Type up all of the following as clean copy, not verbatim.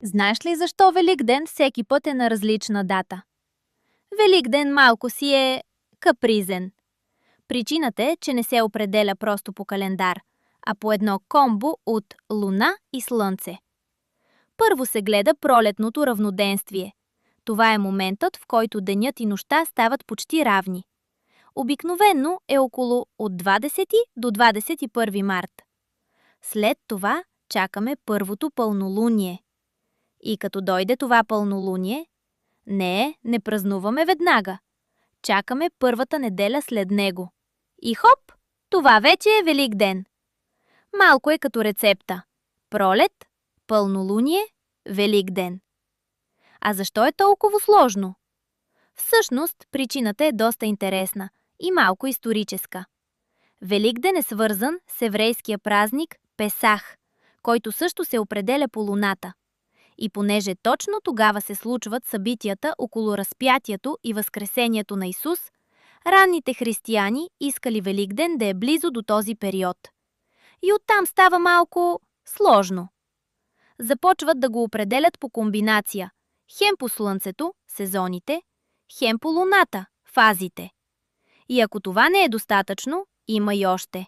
Знаеш ли защо Великден всеки път е на различна дата? Великден малко си е капризен. Причината е, че не се определя просто по календар, а по едно комбо от Луна и Слънце. Първо се гледа пролетното равноденствие. Това е моментът, в който денят и нощта стават почти равни. Обикновено е около от 20 до 21 март. След това чакаме първото пълнолуние. И като дойде това пълнолуние, не празнуваме веднага. Чакаме първата неделя след него. И хоп, това вече е Великден. Малко е като рецепта. Пролет, пълнолуние, Великден. А защо е толкова сложно? Всъщност, причината е доста интересна и малко историческа. Великден е свързан с еврейския празник Песах, който също се определя по луната. И понеже точно тогава се случват събитията около разпятието и възкресението на Исус, ранните християни искали Великден да е близо до този период. И оттам става малко сложно. Започват да го определят по комбинация – хем по Слънцето, сезоните, хем по Луната, фазите. И ако това не е достатъчно, има и още.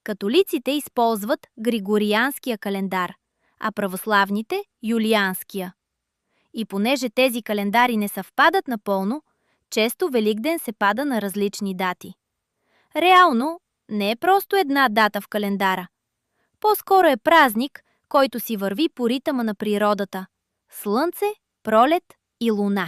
Католиците използват Григорианския календар, а православните – Юлианския. И понеже тези календари не съвпадат напълно, често Великден се пада на различни дати. Реално не е просто една дата в календара. По-скоро е празник, който си върви по ритъма на природата – Слънце, пролет и Луна.